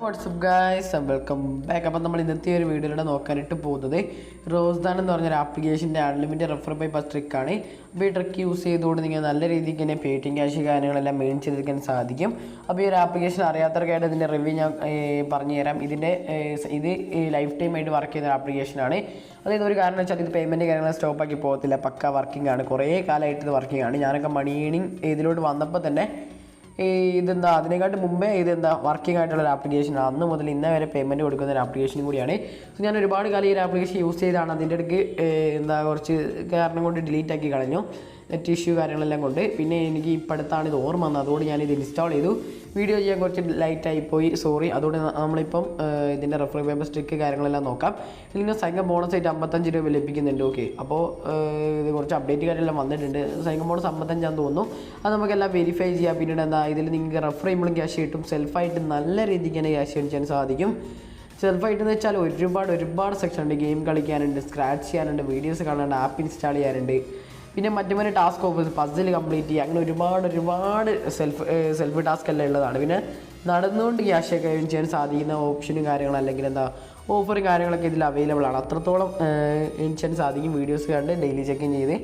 WhatsApp guys welcome back. അപ്പം നമ്മൾ ഇന്നത്തെ ഒരു വീഡിയോയിലൂടെ നോക്കാനായിട്ട് പോകുന്നത് റോസ്ദാൻ എന്ന് പറഞ്ഞൊരു ആപ്ലിക്കേഷൻ്റെ അൺലിമിറ്റഡ് റെഫർ ബൈ പസ് ട്രിക്കാണ്. അപ്പോൾ ഈ ട്രിക്ക് യൂസ് ചെയ്തുകൊണ്ട് നിങ്ങൾ നല്ല രീതിക്ക് തന്നെ പേടിഎം ക്യാഷ് കാര്യങ്ങളെല്ലാം മെയിൻ ചെയ്തെടുക്കാൻ സാധിക്കും. അപ്പോൾ ഈ ഒരു ആപ്ലിക്കേഷൻ അറിയാത്തവർക്കായിട്ട് ഇതിൻ്റെ റിവ്യൂ ഞാൻ പറഞ്ഞു തരാം. ഇത് ലൈഫ് ടൈം ആയിട്ട് വർക്ക് ചെയ്യുന്ന ഒരു ആപ്ലിക്കേഷനാണ്. അതായത് ഒരു കാരണം വെച്ചാൽ ഇത് പേയ്മെൻറ്റ് കാര്യങ്ങൾ സ്റ്റോപ്പാക്കി പോകത്തില്ല, പക്ക വർക്കിംഗ് ആണ്. കുറേ കാലമായിട്ട് ഇത് വർക്കിംഗ് ആണ്. ഞാനൊക്കെ മണി ഏണിങ് ഇതിലോട്ട് വന്നപ്പോൾ തന്നെ അതിനെക്കാട്ട് മുമ്പേ വർക്കിംഗ് ആയിട്ടുള്ള ഒരു ആപ്ലിക്കേഷനാണ്. അന്ന് മുതൽ ഇന്ന വരെ പേയ്മെൻറ്റ് കൊടുക്കുന്ന ഒരു ആപ്ലിക്കേഷനും കൂടിയാണ്. സോ ഞാൻ ഒരുപാട് കാലം ഈ ഒരു ആപ്ലിക്കേഷൻ യൂസ് ചെയ്താണ്. അതിൻ്റെ ഇടയ്ക്ക് കുറച്ച് കാരണം കൊണ്ട് ഡിലീറ്റ് ആക്കി കളഞ്ഞു, നെറ്റ് ഇഷ്യൂ കാര്യങ്ങളെല്ലാം കൊണ്ട്. പിന്നെ എനിക്ക് ഇപ്പോഴത്താണ് ഇത് ഓർമ്മ വന്നത്, അതുകൊണ്ട് ഞാനിത് ഇൻസ്റ്റാൾ ചെയ്തു. വീഡിയോ ചെയ്യാൻ കുറച്ച് ലൈറ്റായിപ്പോയി, സോറി. അതുകൊണ്ട് നമ്മളിപ്പം ഇതിൻ്റെ റെഫർ ബൈ പസ് ട്രിക്ക് കാര്യങ്ങളെല്ലാം നോക്കാം. ഇതിൽ നിന്ന് സൈൻ ബോണസ് ആയിട്ട് 55 രൂപ ലഭിക്കുന്നുണ്ട്. ഓക്കെ, അപ്പോൾ ഇത് കുറച്ച് അപ്ഡേറ്റ് കാര്യമെല്ലാം വന്നിട്ടുണ്ട്. സൈൻ ബോണസ് 55 തോന്നുന്നു. അത് നമുക്കെല്ലാം വെരിഫൈ ചെയ്യാം. പിന്നീട് ഇതിൽ നിങ്ങൾക്ക് റെഫർ ചെയ്യുമ്പോഴും ക്യാഷ് കിട്ടും. സെൽഫായിട്ട് നല്ല രീതിക്ക് തന്നെ ക്യാഷ് ചെയ്യാൻ സാധിക്കും. സെൽഫായിട്ടെന്ന് വെച്ചാൽ ഒരുപാട് സെക്ഷൻ ഉണ്ട്. ഗെയിം കളിക്കാനുണ്ട്, സ്ക്രാച്ച് ചെയ്യാനുണ്ട്, വീഡിയോസ് കാണാനുണ്ട്, ആപ്പ് ഇൻസ്റ്റാൾ ചെയ്യാനുണ്ട്, പിന്നെ മറ്റു ടാസ്ക് ഓഫീസ്, പസിൽ കംപ്ലീറ്റ് ചെയ്യുക, അങ്ങനെ ഒരുപാട് സെൽഫ് ടാസ്ക് എല്ലാം ഉള്ളതാണ്. പിന്നെ നടന്നുകൊണ്ട് ക്യാഷ് ഒക്കെ ഏൺ ചെയ്യാൻ സാധിക്കുന്ന ഓപ്ഷനും കാര്യങ്ങളും അല്ലെങ്കിൽ ഓഫറും കാര്യങ്ങളൊക്കെ ഇതിൽ അവൈലബിൾ ആണ്. അത്രത്തോളം ഏൺ ചെയ്യാൻ സാധിക്കും. വീഡിയോസ് കണ്ട് ഡെയിലി ചെക്ക് ചെയ്ത്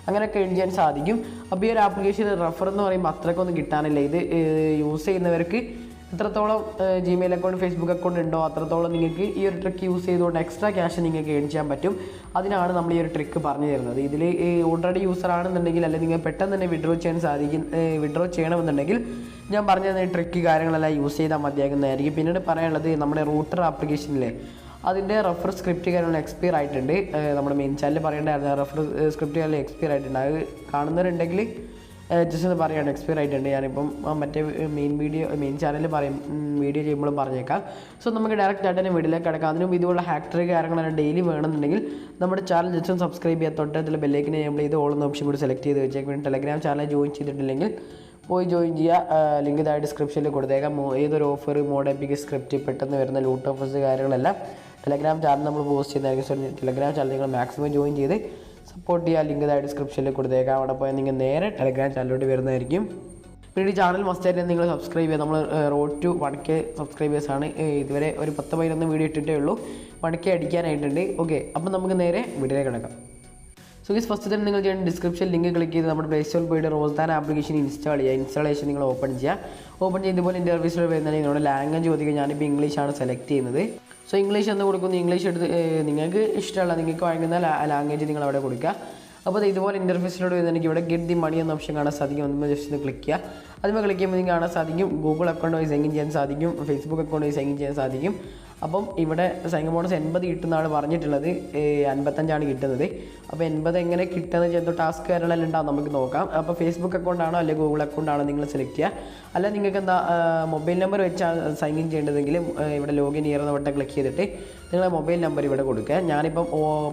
അങ്ങനെയൊക്കെ ഏൺ ചെയ്യാൻ സാധിക്കും. അപ്പോൾ ഈ ഒരു ആപ്ലിക്കേഷൻ റെഫർ എന്ന് പറയുമ്പോൾ അത്രയ്ക്കൊന്നും കിട്ടാനില്ല. ഇത് യൂസ് ചെയ്യുന്നവർക്ക് എത്രത്തോളം ജിമെയിൽ അക്കൗണ്ട്, ഫേസ്ബുക്ക് അക്കൗണ്ട് ഉണ്ടോ അത്രത്തോളം നിങ്ങൾക്ക് ഈ ഒരു ട്രിക്ക് യൂസ് ചെയ്തുകൊണ്ട് എക്സ്ട്രാ ക്യാഷ് നിങ്ങൾക്ക് ഏൺ ചെയ്യാൻ പറ്റും. അതിനാണ് നമ്മൾ ഈ ഒരു ട്രിക്ക് പറഞ്ഞു തരുന്നത്. ഇതിൽ ഓൾറെഡി യൂസർ ആണെന്നുണ്ടെങ്കിൽ അല്ലെങ്കിൽ നിങ്ങൾ പെട്ടെന്ന് തന്നെ വിഡ്രോ ചെയ്യണമെന്നുണ്ടെങ്കിൽ ഞാൻ പറഞ്ഞു തരുന്ന ട്രിക്ക് കാര്യങ്ങളെല്ലാം യൂസ് ചെയ്താൽ മതിയാകുന്നതായിരിക്കും. പിന്നീട് പറയാനുള്ളത് നമ്മുടെ റൂട്ടർ ആപ്ലിക്കേഷനിലെ അതിൻ്റെ റെഫർ സ്ക്രിപ്റ്റ് കാര്യങ്ങൾ എക്സ്പയർ ആയിട്ടുണ്ട്. നമ്മുടെ മെയിൻ ചാനലിൽ പറയേണ്ടായിരുന്നു, റെഫർ സ്ക്രിപ്റ്റ് കാര്യങ്ങൾ എക്സ്പയർ ആയിട്ടുണ്ട്. അത് കാണുന്നവരുണ്ടെങ്കിൽ ജസ്റ്റ് ഒന്ന് പറയാണ്, എക്സ്പയർ ആയിട്ടുണ്ട്. ഞാനിപ്പം മറ്റേ മെയിൻ ചാനലിൽ വീഡിയോ ചെയ്യുമ്പോഴും പറഞ്ഞേക്കാം. സോ നമുക്ക് ഡയറക്റ്റ് ആയിട്ട് തന്നെ വീഡിയോയിലേക്ക് കിടക്കാം. അതിനും ഇതുപോലുള്ള ഹാക്ടറി കാര്യങ്ങളെല്ലാം ഡെയിലി വേണമെന്നുണ്ടെങ്കിൽ നമ്മുടെ ചാനൽ ജസ്റ്റ് ഒന്ന് സബ്സ്ക്രൈബ് ചെയ്യാൻ തൊട്ട് അതിൽ ബെല്ലൈക്കിനെ നമ്മൾ ഇത് ഓളുന്ന ഓപ്ഷൻ കൂടി സെലക്ട് ചെയ്ത് വെച്ചേക്കും. പിന്നെ ടെലഗ്രാം ചാനൽ ജോയിൻ ചെയ്തിട്ടില്ലെങ്കിൽ പോയി ജോയിൻ ചെയ്യുക. ലിങ്ക് ഇതായി ഡിസ്ക്രിപ്ഷനിൽ കൊടുത്തേക്കാം. ഏതൊരു ഓഫർ, മോഡ് എപ്പിക് സ്ക്രിപ്റ്റ്, പെട്ടെന്ന് വരുന്ന ലൂട്ട് ഓഫേഴ്സ് കാര്യങ്ങളെല്ലാം ടെലഗ്രാം ചാനൽ നമ്മൾ പോസ്റ്റ് ചെയ്യുന്നതായിരിക്കും. സോ ടെലഗ്രാം ചാനൽ നിങ്ങൾ മാക്സിമം ജോയിൻ ചെയ്ത് സപ്പോർട്ട് ചെയ്യുക. ലിങ്ക് ഇതായി ഡിസ്ക്രിപ്ഷനിൽ കൊടുത്തേക്കാം. അവിടെ പോയാൽ നിങ്ങൾ നേരെ ടെലഗ്രാം ചാനലിലോട്ട് വരുന്നതായിരിക്കും. പിന്നെ ഈ ചാനൽ മസ്റ്റായിട്ട് നിങ്ങൾ സബ്സ്ക്രൈബ് ചെയ്യുക. നമ്മൾ റോഡ് ടു 1K സബ്സ്ക്രൈബേഴ്സാണ്. ഇതുവരെ ഒരു 10-11 വീഡിയോ ഇട്ടിട്ടേ ഉള്ളൂ. 1K അടിക്കാനായിട്ടുണ്ട്. ഓക്കെ, അപ്പം നമുക്ക് നേരെ വീഡിയോയിലേക്ക് കിടക്കാം. സോ ഗൈസ്, ഫസ്റ്റ് തന്നെ നിങ്ങൾ ചെയ്യേണ്ട ഡിസ്ക്രിപ്ഷൻ ലിങ്ക് ക്ലിക്ക് ചെയ്ത് നമ്മുടെ പ്ലേ സ്റ്റോറിൽ പോയിട്ട് റോസ്ദാൻ ആപ്ലിക്കേഷൻ ഇൻസ്റ്റാൾ ചെയ്യുക. ഇൻസ്റ്റാളേഷൻ നിങ്ങൾ ഓപ്പൺ ചെയ്ത് ഇതുപോലെ ഇൻ്റർവ്യൂസിൽ വരുന്നുണ്ടെങ്കിൽ നമ്മുടെ ലാംഗ്വേജ് ചോദിക്കുക. ഞാനിപ്പോൾ ഇംഗ്ലീഷാണ് സെലക്ട് ചെയ്യുന്നത്. സോ ഇംഗ്ലീഷ് എന്ന് കൊടുക്കുന്നു. ഇംഗ്ലീഷ് എടുത്ത് നിങ്ങൾക്ക് ഇഷ്ടമുള്ള, നിങ്ങൾക്ക് വഴങ്ങുന്ന ലാംഗ്വേജ് നിങ്ങൾ അവിടെ കൊടുക്കുക. അപ്പോൾ ഇതുപോലെ ഇൻ്റർഫേസിലോട് വരുന്നെങ്കിൽ ഇവിടെ ഗെറ്റ് ദി മണി എന്ന ഓപ്ഷൻ കാണാൻ സാധിക്കും. ഒന്ന് ജസ്റ്റ് ഒന്ന് ക്ലിക്ക് ചെയ്യുക. അതിൽ ക്ലിക്ക് ചെയ്യുമ്പോൾ നിങ്ങൾക്ക് കാണാൻ സാധിക്കും ഗൂഗിൾ അക്കൗണ്ട് വഴി സൈൻ ഇൻ ചെയ്യാൻ സാധിക്കും, ഫേസ്ബുക്ക് അക്കൗണ്ട് വഴി സൈൻ ഇൻ ചെയ്യാൻ സാധിക്കും. അപ്പം ഇവിടെ സൈൻ ബോണസ് 80 കിട്ടുന്നതാണ് പറഞ്ഞിട്ടുള്ളത്, 55 കിട്ടുന്നത്. അപ്പോൾ 80 എങ്ങനെ കിട്ടുന്നത് ചെയ്ത ടാസ്ക് കാര്യങ്ങളെല്ലാം ഉണ്ടാവും, നമുക്ക് നോക്കാം. അപ്പോൾ ഫേസ്ബുക്ക് അക്കൗണ്ടാണോ അല്ലെങ്കിൽ ഗൂഗിൾ അക്കൗണ്ടാണോ നിങ്ങൾ സെലക്ട് ചെയ്യുക. അല്ല നിങ്ങൾക്ക് മൊബൈൽ നമ്പർ വെച്ചാണ് സൈൻ ഇൻ ചെയ്യേണ്ടതെങ്കിൽ ഇവിടെ ലോഗിൻ ചെയ്യുന്ന വട്ടം ക്ലിക്ക് ചെയ്തിട്ട് നിങ്ങളെ മൊബൈൽ നമ്പർ ഇവിടെ കൊടുക്കുക. ഞാനിപ്പം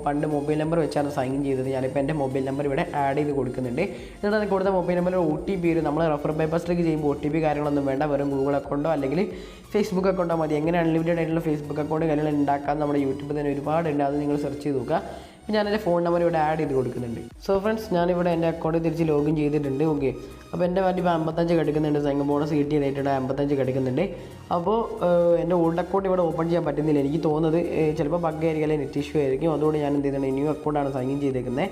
പണ്ട് മൊബൈൽ നമ്പർ വെച്ചാണ് സൈൻ ഇൻ ചെയ്തത്. ഞാനിപ്പോൾ എൻ്റെ മൊബൈൽ നമ്പർ ഇവിടെ ആഡ് ചെയ്ത് കൊടുക്കുന്നുണ്ട്. എന്നിട്ട് അത് കൊടുത്ത മൊബൈൽ നമ്പറിൽ OTP വരും. നമ്മൾ റെഫർ ബൈ പസിലേക്ക് ചെയ്യുമ്പോൾ OTP കാര്യങ്ങളൊന്നും വേണ്ട, വെറും ഗൂഗിൾ അക്കൗണ്ടോ അല്ലെങ്കിൽ ഫേസ്ബുക്ക് അക്കൗണ്ടോ മതി. എങ്ങനെ അൺലിമിറ്റഡ് ആയിട്ടുള്ള ഫേസ്ബുക്ക് അക്കൗണ്ട് കാര്യങ്ങൾ ഉണ്ടാക്കാൻ നമ്മുടെ യൂട്യൂബിൽ തന്നെ ഒരുപാടുണ്ട്. അത് നിങ്ങൾ സെർച്ച് ചെയ്ത് നോക്കുക. ഞാനെൻ്റെ ഫോൺ നമ്പർ ഇവിടെ ആഡ് ചെയ്ത് കൊടുക്കുന്നുണ്ട്. സോ ഫ്രണ്ട്സ്, ഞാനിവിടെ എൻ്റെ അക്കൗണ്ട് തിരിച്ച് ലോഗിൻ ചെയ്തിട്ടുണ്ട്. ഓക്കെ, അപ്പോൾ എൻ്റെ വേണ്ടി ഇപ്പോൾ 55 കിടക്കുന്നുണ്ട്. സൈൻ ബോണസ് കിട്ടിയതായിട്ടുണ്ട് 55 കിടക്കുന്നുണ്ട്. അപ്പോൾ എൻ്റെ ഓൾഡ് അക്കൗണ്ട് ഇവിടെ ഓപ്പൺ ചെയ്യാൻ പറ്റുന്നില്ല. എനിക്ക് തോന്നുന്നത് ചിലപ്പോൾ ബഗ് ആയിരിക്കും അല്ലെങ്കിൽ നെറ്റ് ഇഷ്യൂ ആയിരിക്കും. അതുകൊണ്ട് ഞാൻ എന്ത് ചെയ്യുന്നത്, ന്യൂ അക്കൗണ്ടാണ് സൈൻ ഇൻ ചെയ്തേക്കുന്നത്.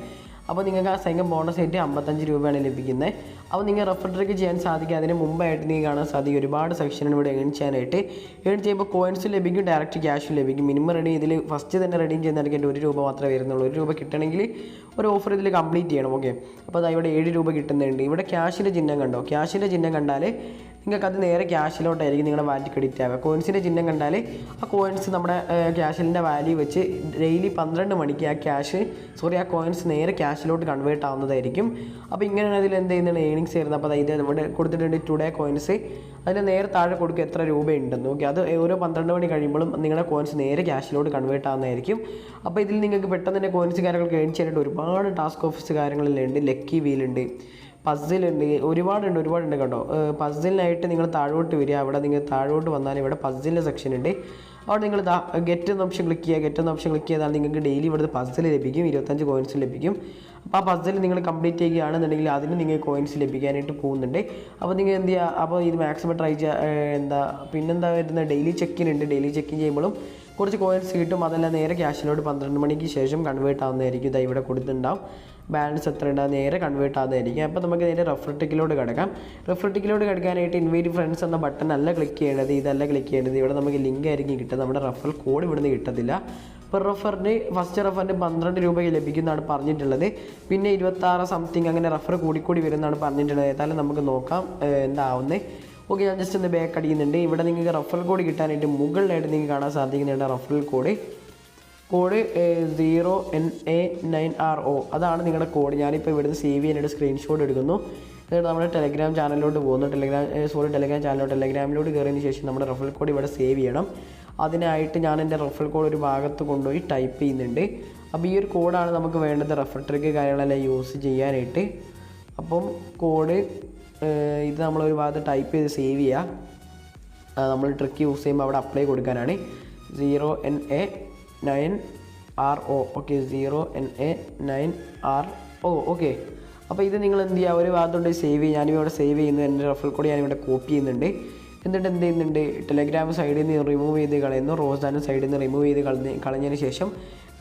അപ്പോൾ നിങ്ങൾക്ക് ആ സൈൻ ബോണസ് ആയിട്ട് 55 രൂപയാണ് ലഭിക്കുന്നത്. അപ്പോൾ നിങ്ങൾ റെഫർ ട്രിക്ക് ചെയ്യാൻ സാധിക്കും. അതിന് മുമ്പായിട്ട് നിങ്ങൾ കാണാൻ സാധിക്കും ഒരുപാട് സെക്ഷനാണ് ഇവിടെ ഏൺ ചെയ്യാനായിട്ട്. ഏൺ ചെയ്യുമ്പോൾ കോയിൻസ് ലഭിക്കും, ഡയറക്റ്റ് ക്യാഷ് ലഭിക്കും. മിനിമം റെഡി ഇതിൽ ഫസ്റ്റ് തന്നെ റെഡീം ചെയ്യുന്നതായിരിക്കും 1 രൂപ മാത്രമേ വരുന്നുള്ളൂ. 1 രൂപ കിട്ടണമെങ്കിൽ ഒരു ഓഫർ ഇതിൽ കംപ്ലീറ്റ് ചെയ്യണം. ഓക്കെ, അപ്പോൾ അത് ഇവിടെ 7 രൂപ കിട്ടുന്നുണ്ട്. ഇവിടെ ക്യാഷിൻ്റെ ചിഹ്നം കണ്ടോ? ക്യാഷിൻ്റെ ചിഹ്നം കണ്ടാൽ നിങ്ങൾക്കത് നേരെ ക്യാഷിലോട്ടായിരിക്കും നിങ്ങളുടെ വാലറ്റ് ക്രെഡിറ്റ് ആവുക. കോയിൻസിൻ്റെ ചിഹ്നം കണ്ടാൽ ആ കോയിൻസ് നമ്മുടെ ക്യാഷിൻ്റെ വാല്യൂ വെച്ച് ഡെയിലി 12 മണിക്ക് ആ കോയിൻസ് നേരെ ക്യാഷിലോട്ട് കൺവേർട്ട് ആവുന്നതായിരിക്കും. അപ്പോൾ ഇങ്ങനെയാണ് അതിൽ എന്ത് ചെയ്യുന്നത്, ഏണിങ്സ് വരുന്നത്. അപ്പോൾ ഇത് നമ്മുടെ കൊടുത്തിട്ടുണ്ട് ടുഡേ കോയിൻസ്. അതിന് നേരെ താഴെ കൊടുക്കുക എത്ര രൂപയുണ്ടെന്ന്. ഓക്കെ, അത് ഓരോ 12 മണി കഴിയുമ്പോഴും നിങ്ങളുടെ കോയിൻസ് നേരെ ക്യാഷിലോട്ട് കൺവേർട്ട് ആവുന്നതായിരിക്കും. അപ്പോൾ ഇതിൽ നിങ്ങൾക്ക് പെട്ടെന്ന് തന്നെ കോയിൻസ് കാര്യങ്ങൾ ഏൺ ചെയ്യാനായിട്ട് ഒരുപാട് ടാസ്ക് ഓഫീസ് കാര്യങ്ങളെല്ലാം ഉണ്ട്. ലക്കി വീലുണ്ട്, പസിലുണ്ട്, ഒരുപാടുണ്ട് കേട്ടോ. പസിലിനായിട്ട് നിങ്ങൾ താഴോട്ട് വരിക. അവിടെ നിങ്ങൾ താഴോട്ട് വന്നാൽ ഇവിടെ പസിലിൻ്റെ സെക്ഷൻ ഉണ്ട്. അവിടെ നിങ്ങൾ ഗെറ്റ് എന്ന ഓപ്ഷൻ ക്ലിക്ക് ചെയ്യുക. ഗെറ്റ് എന്ന ഓപ്ഷൻ ക്ലിക്ക് ചെയ്താൽ നിങ്ങൾക്ക് ഡെയിലി ഇവിടുത്തെ പസിൽ ലഭിക്കും, 25 കോയിൻസ് ലഭിക്കും. അപ്പോൾ ആ പസിൽ നിങ്ങൾ കംപ്ലീറ്റ് ചെയ്യുകയാണെന്നുണ്ടെങ്കിൽ അതിന് നിങ്ങൾക്ക് കോയിൻസ് ലഭിക്കാനായിട്ട് പോകുന്നുണ്ട്. അപ്പോൾ നിങ്ങൾ എന്ത് ചെയ്യുക, അപ്പോൾ ഇത് മാക്സിമം ട്രൈ ചെയ്യുക. പിന്നെന്താ വരുന്നത്, ഡെയിലി ചെക്കിൻ ഉണ്ട്. ഡെയിലി ചെക്കിൻ ചെയ്യുമ്പോഴും കുറച്ച് കോയിൻസ് കിട്ടും. അതെല്ലാം നേരെ ക്യാഷിലോട്ട് 12 മണിക്ക് ശേഷം കൺവേർട്ട് ആവുന്നതായിരിക്കും. ഇതാ ഇവിടെ കൊടുത്തിട്ടുണ്ടാവും ബാലൻസ് എത്ര ഉണ്ടാകും, നേരെ കൺവേർട്ട് ആകുന്നതായിരിക്കും. അപ്പോൾ നമുക്ക് നേരെ റെഫർ ടിക്കിലോട്ട് കിടക്കാം. റെഫർ ടിക്കിലോട്ട് കിടക്കാനായിട്ട് ഇൻവൈറ്റ് ഫ്രണ്ട്സ് എന്ന ബട്ടൺ അല്ല ക്ലിക്ക് ചെയ്യേണ്ടത്, ഇതല്ല ക്ലിക്ക് ചെയ്യേണ്ടത്. ഇവിടെ നമുക്ക് ലിങ്ക് ആയിരിക്കും കിട്ടുന്നത്, നമ്മുടെ റെഫറൽ കോഡ് ഇവിടുന്ന് കിട്ടത്തില്ല. പെർ റെഫറിന് ഫസ്റ്റ് റെഫറിന് 12 രൂപ ലഭിക്കുന്നതാണ് പറഞ്ഞിട്ടുള്ളത്. പിന്നെ 26 സംതിങ് അങ്ങനെ റെഫർ കൂടിക്കൂടി വരുന്നതാണ് പറഞ്ഞിട്ടുള്ളത്. ഏതായാലും നമുക്ക് നോക്കാം എന്താവുന്നത്. ഓക്കെ, ഞാൻ ജസ്റ്റ് ഒന്ന് ബാക്ക് അടിക്കുന്നുണ്ട്. ഇവിടെ നിങ്ങൾക്ക് റെഫറൽ കോഡ് കിട്ടാനായിട്ട് മുകളിലായിട്ട് നിങ്ങൾക്ക് കാണാൻ സാധിക്കുന്നുണ്ട് റെഫറൽ കോഡ് 0NA9RO, അതാണ് നിങ്ങളുടെ കോഡ്. ഞാനിപ്പോൾ ഇവിടുന്ന് സേവ് ചെയ്യാനായിട്ട് സ്ക്രീൻഷോട്ട് എടുക്കുന്നു. എന്നിട്ട് നമ്മുടെ ടെലഗ്രാം ചാനലിലോട്ട് പോകുന്നു. ടെലഗ്രാം ടെലഗ്രാമിലോട്ട് കയറിയതിന് ശേഷം നമ്മുടെ റെഫറൽ കോഡ് ഇവിടെ സേവ് ചെയ്യണം. അതിനായിട്ട് ഞാൻ എൻ്റെ റെഫറൽ കോഡ് ഒരു ഭാഗത്ത് കൊണ്ടുപോയി ടൈപ്പ് ചെയ്യുന്നുണ്ട്. അപ്പോൾ ഈ ഒരു കോഡാണ് നമുക്ക് വേണ്ടത് റെഫർ ട്രിക്ക് കാര്യങ്ങളെല്ലാം യൂസ് ചെയ്യാനായിട്ട്. അപ്പം കോഡ് ഇത് നമ്മളൊരു ഭാഗത്ത് ടൈപ്പ് ചെയ്ത് സേവ് ചെയ്യുക. നമ്മൾ ട്രിക്ക് യൂസ് ചെയ്യുമ്പോൾ അവിടെ അപ്ലൈ കൊടുക്കാനാണ്. 0NA9RO. Okay, 0NA9RO. ഓക്കെ, അപ്പോൾ ഇത് നിങ്ങൾ എന്ത് ചെയ്യുക, ഒരു ഭാഗത്തോട്ട് സേവ് ചെയ്യുക. ഞാനിവിടെ സേവ് ചെയ്യുന്നു. എൻ്റെ റെഫറൽ കോഡ് ഞാനിവിടെ കോപ്പി ചെയ്യുന്നുണ്ട്. എന്നിട്ട് എന്ത് ചെയ്യുന്നുണ്ട്, ടെലഗ്രാം സൈഡിൽ നിന്ന് റിമൂവ് ചെയ്ത് കളയുന്നു. റോസ്ദാനും സൈഡിൽ നിന്ന് റിമൂവ് ചെയ്ത് കളഞ്ഞതിന് ശേഷം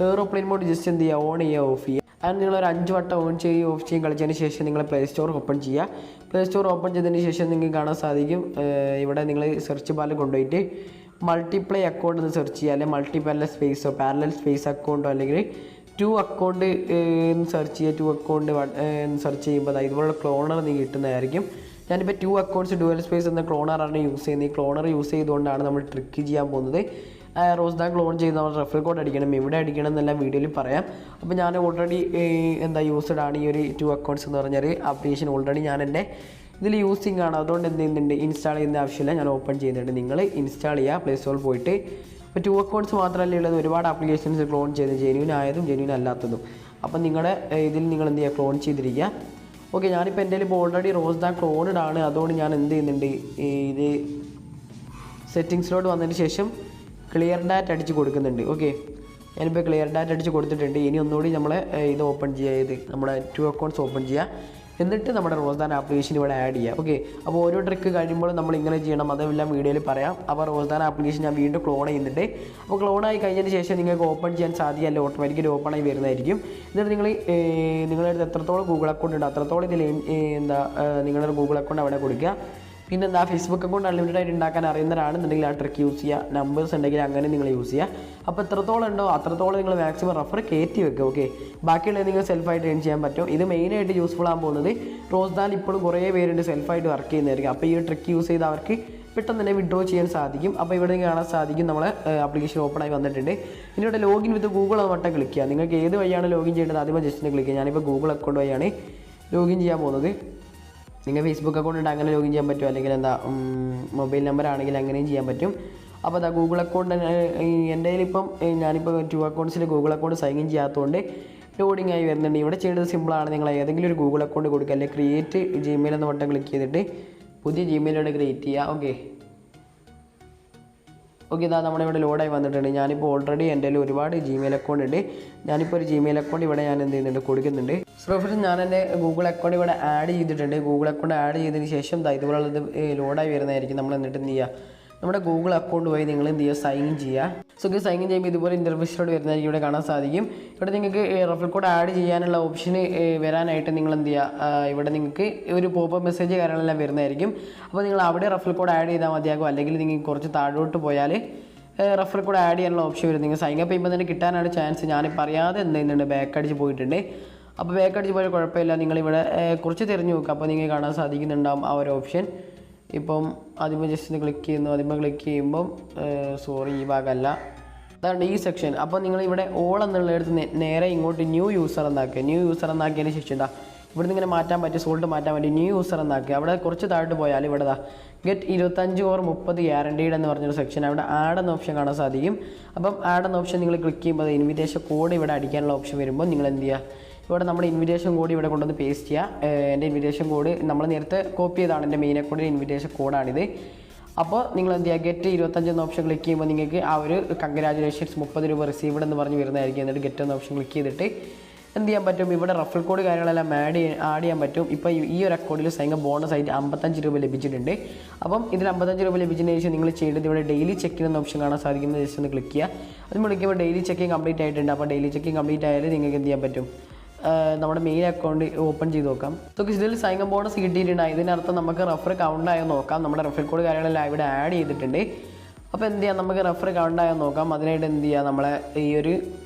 എയ്റോപ്ലെയിൻ മോഡ് ജസ്റ്റ് എന്ത് ചെയ്യുക, ഓൺ ചെയ്യുക, ഓഫ് ചെയ്യുക. അത് നിങ്ങളൊരു 5 വട്ടം ഓൺ ചെയ്യുകയും ഓഫ് ചെയ്യുകയും കളിച്ചതിന് ശേഷം നിങ്ങൾ പ്ലേ സ്റ്റോർ ഓപ്പൺ ചെയ്യുക. പ്ലേ സ്റ്റോർ ഓപ്പൺ ചെയ്തതിന് ശേഷം നിങ്ങൾക്ക് കാണാൻ സാധിക്കും ഇവിടെ നിങ്ങൾ സെർച്ച് ബാറിൽ കൊണ്ടുപോയിട്ട് മൾട്ടിപ്ലൈ അക്കൗണ്ട് എന്ന് സെർച്ച് ചെയ്യുക. അല്ലെങ്കിൽ പാരലൽ സ്പേസ് അക്കൗണ്ടോ അല്ലെങ്കിൽ 2 അക്കൗണ്ട് സെർച്ച് ചെയ്യുക. 2 അക്കൗണ്ട് സെർച്ച് ചെയ്യുമ്പോൾ ഇതുപോലുള്ള ക്ലോണർ നിങ്ങൾക്ക് കിട്ടുന്നതായിരിക്കും. ഞാനിപ്പോൾ 2 അക്കൗണ്ട്സ് ഡുവൽ സ്പേസ് എന്ന ക്ലോണറാണ് യൂസ് ചെയ്യുന്നത്. ഈ ക്ലോണർ യൂസ് ചെയ്തുകൊണ്ടാണ് നമ്മൾ ട്രിക്ക് ചെയ്യാൻ പോകുന്നത്. റോസ്ദാൻ ക്ലോൺ ചെയ്ത് നമ്മൾ റെഫറൽ കോഡ് അടിക്കണം, എവിടെ അടിക്കണം എന്നെല്ലാം വീഡിയോയിൽ പറയാം. അപ്പോൾ ഞാൻ ഓൾറെഡി യൂസ്ഡ് ആണ് ഈ ഒരു 2 അക്കൗണ്ട്സ് എന്ന് പറഞ്ഞൊരു ആപ്ലിക്കേഷൻ. ഓൾറെഡി ഞാൻ എൻ്റെ ഇതിൽ യൂസിങ് ആണ്. അതുകൊണ്ട് എന്ത് ചെയ്യുന്നുണ്ട്, ഇൻസ്റ്റാൾ ചെയ്യുന്ന ആവശ്യമില്ല, ഞാൻ ഓപ്പൺ ചെയ്യുന്നുണ്ട്. നിങ്ങൾ ഇൻസ്റ്റാൾ ചെയ്യുക പ്ലേ സ്റ്റോറിൽ പോയിട്ട്. അപ്പോൾ 2 അക്കൗണ്ട്സ് മാത്രമല്ല ഉള്ളത്, ഒരുപാട് ആപ്ലിക്കേഷൻസ് ക്ലോൺ ചെയ്ത് ജെന്യൂൻ ആയതും ജെന്യൂൻ അല്ലാത്തതും. അപ്പം നിങ്ങളുടെ ഇതിൽ നിങ്ങൾ എന്ത് ചെയ്യുക, ക്ലോൺ ചെയ്തിരിക്കുക. ഓക്കെ, ഞാനിപ്പോൾ എൻ്റെ ഇപ്പോൾ ഓൾറെഡി റോസ്ദാൻ ക്ലോണഡ് ആണ്. അതുകൊണ്ട് ഞാൻ എന്ത് ചെയ്യുന്നുണ്ട്, ഇത് സെറ്റിങ്സിലോട്ട് വന്നതിന് ശേഷം ക്ലിയർ ഡാറ്റ അടിച്ച് കൊടുക്കുന്നുണ്ട്. ഓക്കെ, ഞാനിപ്പോൾ ക്ലിയർ ഡാറ്റ അടിച്ച് കൊടുത്തിട്ടുണ്ട്. ഇനി ഒന്നുകൂടി നമ്മൾ ഇത് ഓപ്പൺ ചെയ്യുക, ഇത് നമ്മുടെ 2 അക്കൗണ്ട്സ് ഓപ്പൺ ചെയ്യുക. എന്നിട്ട് നമ്മുടെ റോസ്ദാൻ ആപ്ലിക്കേഷൻ ഇവിടെ ആഡ് ചെയ്യുക. ഓക്കെ, അപ്പോൾ ഓരോ ട്രിക്ക് കഴിയുമ്പോൾ നമ്മൾ ഇങ്ങനെ ചെയ്യണം, അതെല്ലാം വീഡിയോയിൽ പറയാം. അപ്പോൾ റോസ്ദാൻ ആപ്ലിക്കേഷൻ ഞാൻ വീണ്ടും ക്ലോൺ ചെയ്യുന്നുണ്ട്. അപ്പോൾ ക്ലോണായി കഴിഞ്ഞതിന് ശേഷം നിങ്ങൾക്ക് ഓപ്പൺ ചെയ്യാൻ സാധിക്കില്ല, ഓട്ടോമാറ്റിക്കലി ഓപ്പൺ ആയി വരുന്നതായിരിക്കും. എന്നിട്ട് നിങ്ങളുടെ അടുത്ത് എത്രത്തോളം ഗൂഗിൾ അക്കൗണ്ട് ഉണ്ട് അത്രത്തോളം ഇതിൽ നിങ്ങളുടെ ഗൂഗിൾ അക്കൗണ്ട് അവിടെ കൊടുക്കുക. പിന്നെ ഫേസ്ബുക്ക് അക്കൗണ്ട് അൺലിമിറ്റഡ് ആയിട്ട് ഉണ്ടാക്കാൻ അറിയുന്നവരാണെന്നുണ്ടെങ്കിൽ ആ ട്രിക്ക് യൂസ് ചെയ്യുക. നമ്പേഴ്സ് ഉണ്ടെങ്കിൽ അങ്ങനെ നിങ്ങൾ യൂസ് ചെയ്യുക. അപ്പോൾ എത്രത്തോളം ഉണ്ടോ അത്രത്തോളം നിങ്ങൾ മാക്സിമം റെഫർ കയറ്റി വെക്കുക. ഓക്കെ, ബാക്കിയുള്ളത് നിങ്ങൾ സെൽഫായിട്ട് ഏൺ ചെയ്യാൻ പറ്റും. ഇത് മെയിനായിട്ട് യൂസ്ഫുൾ ആകാൻ പോകുന്നത് റോസ്ദാൻ ഇപ്പോഴും കുറേ പേരുണ്ട് സെൽഫായിട്ട് വർക്ക് ചെയ്യുന്നതായിരിക്കും. അപ്പോൾ ഈ ട്രിക്ക് യൂസ് ചെയ്ത് അവർക്ക് പെട്ടെന്ന് തന്നെ വിഡ്രോ ചെയ്യാൻ സാധിക്കും. അപ്പോൾ ഇവിടെ നിങ്ങൾക്ക് കാണാൻ സാധിക്കും നമ്മളെ ആപ്ലിക്കേഷൻ ഓപ്പൺ ആയി വന്നിട്ടുണ്ട്. ഇനി ഇവിടെ ലോഗിൻ വിത്ത് ഗൂഗിൾ വട്ടം ക്ലിക്ക് ചെയ്യുക. നിങ്ങൾക്ക് ഏത് വഴിയാണ് ലോഗിൻ ചെയ്യേണ്ടത് ആദ്യമേ ജസ്റ്റ് ക്ലിക്ക് ചെയ്യുക. ഞാനിപ്പോൾ ഗൂഗിൾ അക്കൗണ്ട് വഴിയാണ് ലോഗിൻ ചെയ്യാൻ പോകുന്നത്. നിങ്ങൾ ഫേസ്ബുക്ക് അക്കൗണ്ട് ഉണ്ട് അങ്ങനെ ലോഗിൻ ചെയ്യാൻ പറ്റും, അല്ലെങ്കിൽ മൊബൈൽ നമ്പർ ആണെങ്കിൽ അങ്ങനെയും ചെയ്യാൻ പറ്റും. അപ്പോൾ ഗൂഗിൾ അക്കൗണ്ട് എൻ്റെ കയ്യിലിപ്പം ഞാനിപ്പോൾ 2 അക്കൗണ്ട്സിൽ ഗൂഗിൾ അക്കൗണ്ട് സൈൻ ഇൻ ചെയ്യാത്തതുകൊണ്ട് ലോഡിംഗ് ആയി വരുന്നുണ്ട്. ഇവിടെ ചെയ്യേണ്ടത് സിമ്പിളാണ്, നിങ്ങൾ ഏതെങ്കിലും ഒരു ഗൂഗിൾ അക്കൗണ്ട് കൊടുക്കുക, അല്ലെങ്കിൽ ക്രിയേറ്റ് ജിമെയിൽ എന്ന ബട്ടൺ ക്ലിക്ക് ചെയ്തിട്ട് പുതിയ ജിമെയിലോടെ ക്രിയേറ്റ് ചെയ്യുക. ഓക്കെ, ഇതാ നമ്മുടെ ഇവിടെ ലോഡായി വന്നിട്ടുണ്ട്. ഞാനിപ്പോൾ ഓൾറെഡി എൻ്റെ ഒരുപാട് ജിമെയിൽ അക്കൗണ്ട് ഉണ്ട്. ഞാനിപ്പോൾ ഒരു ജിമെയിൽ അക്കൗണ്ട് ഇവിടെ ഞാൻ എന്ത് ചെയ്യുന്നുണ്ട്, കൊടുക്കുന്നുണ്ട്. സോ ഫ്രണ്ട്സ്, ഞാൻ എൻ്റെ ഗൂഗിൾ അക്കൗണ്ട് ഇവിടെ ആഡ് ചെയ്തിട്ടുണ്ട്. ഗൂഗിൾ അക്കൗണ്ട് ആഡ് ചെയ്തതിന് ശേഷം ഇതുപോലുള്ളത് ലോഡായി വരുന്നതായിരിക്കും. നമ്മൾ എന്നിട്ട് എന്ത് ചെയ്യുക, നമ്മുടെ ഗൂഗിൾ അക്കൗണ്ട് വഴി നിങ്ങൾ എന്ത് ചെയ്യുക, സൈൻ ഇൻ ചെയ്യുക. സോ സൈൻ ഇൻ ചെയ്യുമ്പോൾ ഇതുപോലെ ഇൻ്റർഫേസിലോട്ട് വരുന്നതായിരിക്കും ഇവിടെ കാണാൻ സാധിക്കും. ഇവിടെ നിങ്ങൾക്ക് റെഫറൽ കോഡ് ആഡ് ചെയ്യാനുള്ള ഓപ്ഷന് വരാനായിട്ട് നിങ്ങൾ എന്ത് ചെയ്യുക, ഇവിടെ നിങ്ങൾക്ക് ഒരു പോപ്പ് മെസ്സേജ് കാര്യങ്ങളെല്ലാം വരുന്നതായിരിക്കും. അപ്പോൾ നിങ്ങൾ അവിടെ റെഫറൽ കോഡ് ആഡ് ചെയ്താൽ മതിയാകും. അല്ലെങ്കിൽ നിങ്ങൾ കുറച്ച് താഴോട്ട് പോയാൽ റെഫറൽ കോഡ് ആഡ് ചെയ്യാനുള്ള ഓപ്ഷൻ വരും. നിങ്ങൾ സൈൻ അപ്പ് ചെയ്യുമ്പോൾ തന്നെ കിട്ടാനാണ് ചാൻസ്. ഞാനിപ്പോൾ അറിയാതെ എന്ത് ചെയ്യുന്നുണ്ട്, ബാക്ക് അടിച്ച് പോയിട്ടുണ്ട്. അപ്പോൾ ബാക്ക് അടിച്ച് പോയാൽ കുഴപ്പമില്ല, നിങ്ങളിവിടെ കുറച്ച് തിരഞ്ഞു നോക്കുക. അപ്പോൾ നിങ്ങൾക്ക് കാണാൻ സാധിക്കുന്നുണ്ടാവും ആ ഒരു ഓപ്ഷൻ. ഇപ്പം അതിപ്പോൾ ജസ്റ്റ് ഒന്ന് ക്ലിക്ക് ചെയ്യുന്നു. അതിപ്പോൾ ക്ലിക്ക് ചെയ്യുമ്പം ഈ ഭാഗമല്ല, അതാണ് ഈ സെക്ഷൻ. അപ്പോൾ നിങ്ങളിവിടെ ഓൾ എന്നുള്ളടത്ത് നേരെ ഇങ്ങോട്ട് ന്യൂ യൂസർ എന്നാക്കുക. ന്യൂ യൂസർ എന്നാക്കിയതിന് ശേഷം ഇവിടുന്ന് ഇങ്ങനെ മാറ്റാൻ പറ്റും, സോൾട്ട് മാറ്റാൻ പറ്റും. ന്യൂ യൂസർ എന്നാക്കുക. അവിടെ കുറച്ച് താഴോട്ട് പോയാൽ ഇവിടെ ഗെറ്റ് 25 or 30 ഗ്യാരണ്ടീഡ് എന്ന് പറഞ്ഞൊരു സെക്ഷൻ, അവിടെ ആഡ് എന്ന ഓപ്ഷൻ കാണാൻ സാധിക്കും. അപ്പം ആഡ് എന്ന ഓപ്ഷൻ നിങ്ങൾ ക്ലിക്ക് ചെയ്യുമ്പോൾ ഇൻവിറ്റേഷൻ കോഡ് ഇവിടെ അടിക്കാനുള്ള ഓപ്ഷൻ വരുമ്പോൾ നിങ്ങൾ എന്ത് ചെയ്യുക, ഇവിടെ നമ്മുടെ ഇൻവിറ്റേഷൻ കോഡ് ഇവിടെ കൊണ്ടുവന്ന് പേസ്റ്റ് ചെയ്യുക. എൻ്റെ ഇൻവിറ്റേഷൻ കോഡ് നമ്മൾ നേരത്തെ കോപ്പി ചെയ്തതാണ്, എൻ്റെ മെയിൻ അക്കൗണ്ടിൻ്റെ ഇൻവിറ്റേഷൻ കോഡാണിത്. അപ്പോൾ നിങ്ങൾ എന്ത് ചെയ്യുക, ഗെറ്റ് 25 എന്ന ഓപ്ഷൻ ക്ലിക്ക് ചെയ്യുമ്പോൾ നിങ്ങൾക്ക് ആ ഒരു കൺഗ്രാജുലേഷൻസ് 30 രൂപ റിസീവ്ഡ് എന്ന് പറഞ്ഞ് വരുന്നതായിരിക്കും. എന്നിട്ട് ഗെറ്റ് എന്ന ഓപ്ഷൻ ക്ലിക്ക് ചെയ്തിട്ട് എന്ത് ചെയ്യാൻ പറ്റും, ഇവിടെ റഫറൽ കോഡ് കാര്യങ്ങളെല്ലാം ആഡ് ചെയ്യാൻ പറ്റും. ഇപ്പോൾ ഈ ഒരു അക്കൗണ്ടിൽ സൈൻ ബോണസ് ആയിട്ട് 55 രൂപ ലഭിച്ചിട്ടുണ്ട്. അപ്പം ഇതിൽ 55 രൂപ ലഭിച്ചതിന് ശേഷം നിങ്ങൾ ചെയ്യേണ്ടത് ഇവിടെ ഡെയിലി ചെക്കിംഗ് എന്ന ഓപ്ഷൻ കാണാൻ സാധിക്കുന്നത് ജസ്റ്റ് ഒന്ന് ക്ലിക്ക് ചെയ്യുക. അത് വിളിക്കുമ്പോൾ ഡെയിലി ചെക്കിംഗ് കംപ്ലീറ്റ് ആയിട്ടുണ്ട്. അപ്പോൾ ഡെയിലി ചെക്കിംഗ് കംപ്ലീറ്റ് ആയാലും നിങ്ങൾക്ക് എന്ത് ചെയ്യാൻ പറ്റും, നമ്മുടെ മെയിൻ അക്കൗണ്ട് ഓപ്പൺ ചെയ്ത് നോക്കാം. ഇതൊക്കെ ഇതിൽ സൈൻ ബോണസ് കിട്ടിയിട്ടുണ്ട്. ഇതിനർത്ഥം നമുക്ക് റഫർ കൗണ്ട് ആയോ നോക്കാം. നമ്മുടെ റഫർ കോഡ് കാര്യങ്ങളെല്ലാം ഇവിടെ ആഡ് ചെയ്തിട്ടുണ്ട്. അപ്പോൾ എന്ത് ചെയ്യാം, നമുക്ക് റഫർ കൗണ്ട് ആയോ നോക്കാം. അതിനായിട്ട് എന്ത് ചെയ്യുക, നമ്മളെ ഈ ഒരു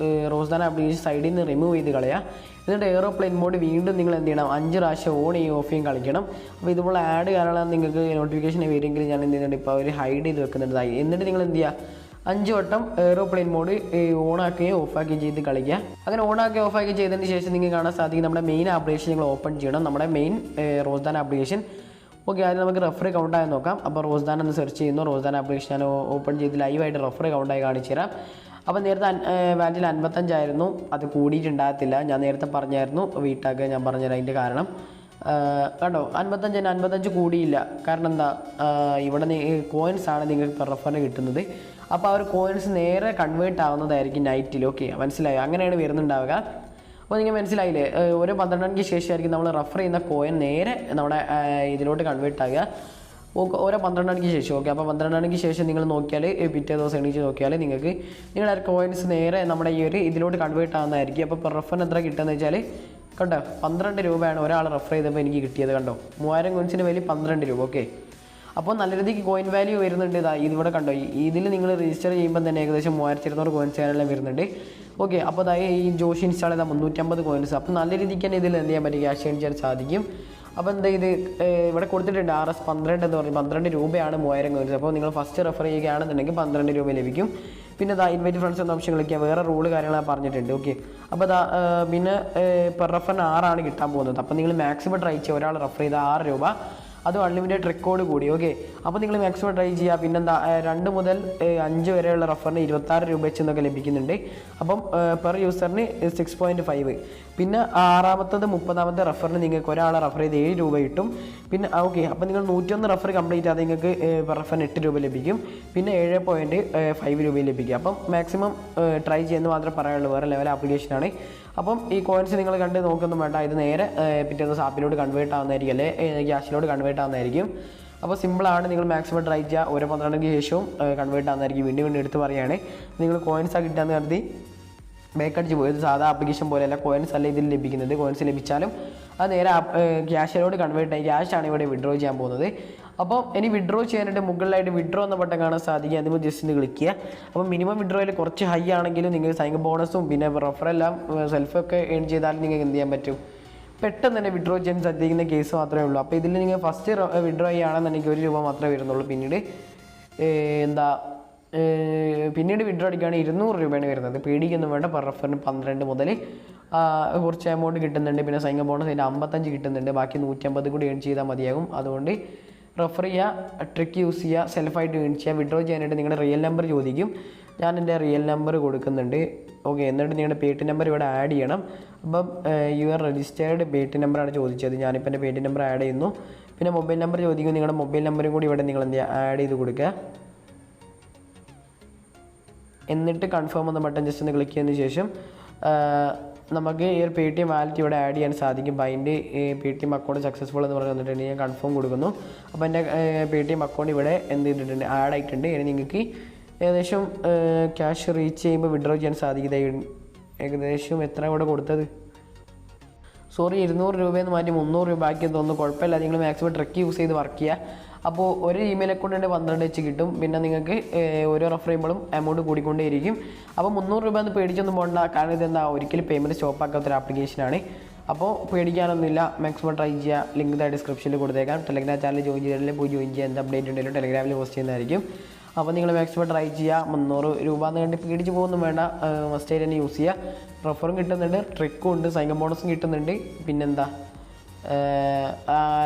റോസ്ദാൻ ആപ്ലിക്കേഷൻ സൈഡിൽ നിന്ന് റിമൂവ് ചെയ്ത് കളയുക. എന്നിട്ട് എയ്റോപ്ലെയിൻ മോഡ് വീണ്ടും നിങ്ങൾ എന്ത് ചെയ്യണം, 5 പ്രാവശ്യം ഓൺ ചെയ്യും ഓഫ് ചെയ്യും കളിക്കണം. അപ്പോൾ ഇതുപോലെ ആഡ് കാരണം നിങ്ങൾക്ക് നോട്ടിഫിക്കേഷൻ വരുമെങ്കിൽ ഞാൻ എന്ത് ചെയ്യുന്നുണ്ട്, ഇപ്പോൾ അവർ ഹൈഡ് ചെയ്ത് വെക്കുന്നുണ്ടായി. എന്നിട്ട് നിങ്ങൾ എന്ത് ചെയ്യുക, 5 വട്ടം എയ്റോപ്ലെയിൻ മോഡ് ഓണാക്കുകയും ഓഫാക്കുകയും ചെയ്ത് കളിക്കുക. അങ്ങനെ ഓണാക്കുകയും ഓഫാക്കുകയും ചെയ്തതിന് ശേഷം നിങ്ങൾക്ക് കാണാൻ സാധിക്കും നമ്മുടെ മെയിൻ ആപ്ലിക്കേഷൻ നിങ്ങൾ ഓപ്പൺ ചെയ്യണം, നമ്മുടെ മെയിൻ റോസ്ദാൻ ആപ്ലിക്കേഷൻ. ഓക്കെ, ആദ്യം നമുക്ക് റഫർ കൗണ്ടായി നോക്കാം. അപ്പോൾ റോസ്ദാൻ എന്ന് സെർച്ച് ചെയ്യുന്നു. റോസ്ദാൻ ആപ്ലിക്കേഷൻ ഞാൻ ഓപ്പൺ ചെയ്ത് ലൈവായിട്ട് റഫർ കൗണ്ടായി കാണിച്ചു തരാം. അപ്പോൾ നേരത്തെ വാല്യൂ 55 ആയിരുന്നു, അത് കൂടിയിട്ടുണ്ടാകത്തില്ല. ഞാൻ നേരത്തെ പറഞ്ഞായിരുന്നു വീട്ടാക്കുക, ഞാൻ പറഞ്ഞുതരാം അതിൻ്റെ കാരണം. കണ്ടോ, 55 കൂടിയില്ല. കാരണം എന്താ, ഇവിടെ കോയിൻസ് ആണ് നിങ്ങൾക്ക് റഫറിന് കിട്ടുന്നത്. അപ്പോൾ ആ ഒരു കോയിൻസ് നേരെ കൺവേർട്ട് ആവുന്നതായിരിക്കും നൈറ്റിൽ. ഓക്കെ, മനസ്സിലായോ? അങ്ങനെയാണ് വരുന്നുണ്ടാവുക. അപ്പോൾ നിങ്ങൾ മനസ്സിലായില്ലേ, ഓരോ 12 മണിക്ക് ശേഷമായിരിക്കും നമ്മൾ റഫർ ചെയ്യുന്ന കോയിൻ നേരെ നമ്മുടെ ഇതിലോട്ട് കൺവേർട്ട് ആകുക, ഓരോ 12 മണിക്ക് ശേഷം. ഓക്കെ, അപ്പോൾ 12 മണിക്ക് ശേഷം നിങ്ങൾ നോക്കിയാൽ, പിറ്റേ ദിവസം എണീച്ച് നോക്കിയാൽ നിങ്ങൾക്ക് നിങ്ങളുടെ കോയിൻസ് നേരെ നമ്മുടെ ഈ ഒരു ഇതിലോട്ട് കൺവേർട്ട് ആവുന്നതായിരിക്കും. അപ്പോൾ ഇപ്പോൾ റഫറിന് എത്ര കിട്ടുകയെന്ന് വെച്ചാൽ കണ്ടോ, 12 രൂപയാണ് ഒരാൾ റഫർ ചെയ്തപ്പോൾ എനിക്ക് കിട്ടിയത്. കണ്ടോ, 3000 കോയിൻസിന് വാല്യൂ 12 രൂപ. ഓക്കെ, അപ്പോൾ നല്ല രീതിക്ക് കോയിൻ വാല്യൂ വരുന്നുണ്ട്. ഇതിവിടെ കണ്ടോ, ഇതിൽ നിങ്ങൾ രജിസ്റ്റർ ചെയ്യുമ്പോൾ തന്നെ ഏകദേശം 3200 കോയിൻസ് ചാനലെല്ലാം വരുന്നുണ്ട്. ഓക്കെ, അപ്പോൾ അതായത് ഈ ജോഷി ഇൻസ്റ്റാൾ ചെയ്താൽ 350 കോയിൻസ്. അപ്പോൾ നല്ല രീതിക്ക് തന്നെ ഇതിൽ എന്ത് ചെയ്യാൻ പറ്റും, ക്യാഷ് ഏൺ ചെയ്യാൻ സാധിക്കും. അപ്പോൾ എന്താ ഇത് ഇവിടെ കൊടുത്തിട്ടുണ്ട് RS12 എന്ന് പറഞ്ഞ് 12 രൂപയാണ് 3000 കോയിൻസ്. അപ്പോൾ നിങ്ങൾ ഫസ്റ്റ് റെഫർ ചെയ്യുകയാണെന്നുണ്ടെങ്കിൽ 12 രൂപ ലഭിക്കും. പിന്നെ ഇൻവൈറ്റ് ഫ്രണ്ട്സ് എന്ന ഓപ്ഷൻ ക്ലിക്ക് വേറെ റൂള് കാര്യങ്ങൾ പറഞ്ഞിട്ടുണ്ട്. ഓക്കെ, അപ്പോൾ പിന്നെ പെർ റെഫറിന് 6 കിട്ടാൻ പോകുന്നത്. അപ്പോൾ നിങ്ങൾ മാക്സിമം ട്രൈ ചെയ്യുക. ഒരാൾ റെഫർ ചെയ്താൽ 6 രൂപ, അതും അൺലിമിറ്റഡ് റെക്കോർഡ് കൂടി. ഓക്കെ, അപ്പോൾ നിങ്ങൾ മാക്സിമം ട്രൈ ചെയ്യുക. പിന്നെന്താ 2 മുതൽ 5 വരെയുള്ള റഫറിന് 26 രൂപ വെച്ചെന്നൊക്കെ ലഭിക്കുന്നുണ്ട്. അപ്പം പെർ യൂസറിന് 6.5. പിന്നെ 6ാമത്തത് 30ാമത്തെ റഫറിന് നിങ്ങൾക്ക് ഒരാളെ റഫർ ചെയ്ത് 7 രൂപ കിട്ടും. പിന്നെ ഓക്കെ, അപ്പോൾ നിങ്ങൾ 101 റഫർ കംപ്ലീറ്റ് ആതെ നിങ്ങൾക്ക് പെർ റഫറിന് 8 രൂപ ലഭിക്കും. പിന്നെ 7.5 രൂപയും ലഭിക്കും. അപ്പം മാക്സിമം ട്രൈ ചെയ്യുന്നത് മാത്രമേ പറയാനുള്ളൂ. വേറെ ലെവൽ ആപ്ലിക്കേഷനാണ്. അപ്പം ഈ കോയിൻസ് നിങ്ങൾ കണ്ട് നോക്കൊന്നും വേണ്ട, ഇത് നേരെ പിറ്റേ ദിവസം ആപ്പിലോട്ട് കൺവേർട്ട് ആവുന്നതായിരിക്കും, അല്ലെ ക്യാഷിലോട്ട് കൺവേർട്ട് ആവുന്നതായിരിക്കും. അപ്പോൾ സിമ്പിളാണ്, നിങ്ങൾ മാക്സിമം ട്രൈ ചെയ്യുക. ഓരോ 12 ശേഷവും കൺവേർട്ട് ആവുന്നതായിരിക്കും. വീണ്ടും എടുത്ത് പറയുകയാണ്, നിങ്ങൾ കോയിൻസാണ് കിട്ടാന്ന് കരുതി ബേക്കടിച്ച് പോയത് സാധാ ആപ്ലിക്കേഷൻ പോലെയല്ല. കോയിൻസ് അല്ല ഇതിൽ ലഭിക്കുന്നത്. കോയിൻസ് ലഭിച്ചാലും അത് നേരെ ക്യാഷിലോട്ട് കൺവേർട്ട് ആയി ക്യാഷാണ് ഇവിടെ വിഡ്രോ ചെയ്യാൻ പോകുന്നത്. അപ്പോൾ ഇനി വിഡ്രോ ചെയ്യാനായിട്ട് മുകളിലായിട്ട് വിഡ്രോ എന്ന ബട്ടൺ കാണാൻ സാധിക്കും. അതിന് ജസ്റ്റ് ഒന്ന് ക്ലിക്ക് ചെയ്യുക. അപ്പോൾ മിനിമം വിഡ്രോയിൽ കുറച്ച് ഹൈ ആണെങ്കിലും നിങ്ങൾക്ക് സൈൻ ബോണസും പിന്നെ റഫറെല്ലാം സെൽഫൊക്കെ ഏൺ ചെയ്താലും നിങ്ങൾക്ക് എന്ത് ചെയ്യാൻ പറ്റും, പെട്ടെന്ന് തന്നെ വിഡ്രോ ചെയ്യാൻ സാധിക്കുന്ന കേസ് മാത്രമേ ഉള്ളൂ. അപ്പോൾ ഇതിൽ നിങ്ങൾ ഫസ്റ്റ് വിഡ്രോ ചെയ്യുകയാണെന്നുണ്ടെങ്കിൽ 1 രൂപ മാത്രമേ വരുന്നുള്ളൂ. പിന്നീട് വിഡ്രോ അടിക്കുകയാണെങ്കിൽ 200 രൂപയാണ് വരുന്നത്. പേടിക്കൊന്നും വേണ്ട. പെർ റഫറിന് 12 മുതൽ കുറച്ച് എമൗണ്ട് കിട്ടുന്നുണ്ട്. പിന്നെ സൈൻ ബോണസ് അതിൻ്റെ 55 കിട്ടുന്നുണ്ട്. ബാക്കി 150 കൂടി ഏൺ ചെയ്താൽ മതിയാകും. അതുകൊണ്ട് റെഫർ ചെയ്യുക, ട്രിക്ക് യൂസ് ചെയ്യുക, സെൽഫായിട്ട് ഏൺ ചെയ്യുക. വിഡ്രോ ചെയ്യാനായിട്ട് നിങ്ങളുടെ റിയൽ നമ്പർ ചോദിക്കും. ഞാൻ എൻ്റെ റിയൽ നമ്പർ കൊടുക്കുന്നുണ്ട്. ഓക്കെ, എന്നിട്ട് നിങ്ങളുടെ പേടി നമ്പർ ഇവിടെ ആഡ് ചെയ്യണം. അപ്പം യുവർ രജിസ്റ്റേർഡ് പേടി നമ്പറാണ് ചോദിച്ചത്. ഞാനിപ്പോൾ എൻ്റെ പേടി നമ്പർ ആഡ് ചെയ്യുന്നു. പിന്നെ മൊബൈൽ നമ്പർ ചോദിക്കും. നിങ്ങളുടെ മൊബൈൽ നമ്പറും കൂടി ഇവിടെ നിങ്ങൾ എന്ത് ചെയ്യുക, ആഡ് ചെയ്ത് കൊടുക്കുക. എന്നിട്ട് കൺഫേം എന്ന ബട്ടൺ ജസ്റ്റ് ഒന്ന് ക്ലിക്ക് ചെയ്തതിന് ശേഷം നമുക്ക് ഈ ഒരു പേടിഎം വാലറ്റ് ഇവിടെ ആഡ് ചെയ്യാൻ സാധിക്കും. ബൈൻഡ് പേടിഎം അക്കൗണ്ട് സക്സസ്ഫുൾ എന്ന് പറഞ്ഞു തന്നിട്ടുണ്ട്. ഞാൻ കൺഫേം കൊടുക്കുന്നു. അപ്പോൾ എൻ്റെ പേടിഎം അക്കൗണ്ട് ഇവിടെ എന്ത് ചെയ്തിട്ടുണ്ട്, ആഡ് ആയിട്ടുണ്ട്. ഇനി നിങ്ങൾക്ക് ഏകദേശം ക്യാഷ് റീച്ച് ചെയ്യുമ്പോൾ വിഡ്രോ ചെയ്യാൻ സാധിക്കും. ഏകദേശം എത്ര ഇവിടെ കൊടുത്തത്, സോറി 200 രൂപയെന്ന് മാറ്റി 300 രൂപ ആക്കിയെന്ന് തോന്നുന്നു. കുഴപ്പമില്ല, നിങ്ങൾ മാക്സിമം ട്രിക്ക് യൂസ് ചെയ്ത് വർക്ക് ചെയ്യുക. അപ്പോൾ ഒരു ഇമെയിൽ അക്കൗണ്ട് 12 വെച്ച് കിട്ടും. പിന്നെ നിങ്ങൾക്ക് ഓരോ റെഫർ ചെയ്യുമ്പോഴും എമൗണ്ട് കൂടിക്കൊണ്ടേയിരിക്കും. അപ്പോൾ 300 രൂപ എന്ന് പേടിച്ചൊന്നും പോകണ്ട. കാരണം ഇതെന്താ ഒരിക്കലും പേയ്മെൻറ്റ് സ്റ്റോപ്പ് ആക്കാത്തൊരു ആപ്ലിക്കേഷനാണ്. അപ്പോൾ പേടിക്കാനൊന്നുമില്ല, മാക്സിമം ട്രൈ ചെയ്യുക. ലിങ്ക് ഡിസ്ക്രിപ്ഷനിൽ കൊടുത്തേക്കാം. ടെലഗ്രാം ചാനൽ ജോയിൻ ചെയ്തിട്ടുണ്ടെങ്കിൽ പോയി ജോയിൻ ചെയ്യുക. എന്ത് അപ്ഡേറ്റ് ഉണ്ടെങ്കിലും ടെലഗ്രാമിൽ പോസ്റ്റ് ചെയ്യുന്നതായിരിക്കും. അപ്പോൾ നിങ്ങൾ മാക്സിമം ട്രൈ ചെയ്യുക. 300 രൂപ എന്ന് കണ്ട് പേടിച്ച് പോകുന്നു വേണ്ട. മസ്റ്റായിട്ട് തന്നെ യൂസ് ചെയ്യുക. റെഫറും കിട്ടുന്നുണ്ട്, ട്രിക്കും ഉണ്ട്, സൈൻ ബോണസും കിട്ടുന്നുണ്ട്. പിന്നെന്താ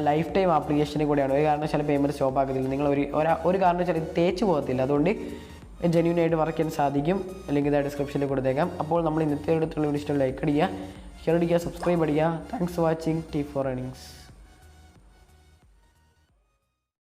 ലൈഫ് ടൈം ആപ്ലിക്കേഷനിൽ കൂടെയാണ്. ഒരു കാരണവശാലും പേയ്മെൻറ്റ് സ്റ്റോപ്പ് ആക്കത്തില്ല. നിങ്ങൾ ഒരു കാരണവശാലും തേച്ച് പോകത്തില്ല. അതുകൊണ്ട് ജെന്യൂനായിട്ട് വർക്ക് ചെയ്യാൻ സാധിക്കും. ലിങ്ക് ഡിസ്ക്രിപ്ഷനിൽ കൊടുത്തേക്കാം. അപ്പോൾ നമ്മൾ ഇന്നത്തെ അടുത്തുള്ള വീഡിയോ ഇഷ്ടം ലൈക്ക് അടിക്കുക, ഷെയർ അടിക്കുക, സബ്സ്ക്രൈബ് അടിക്കുക. Thanks for watching T4 Earnings.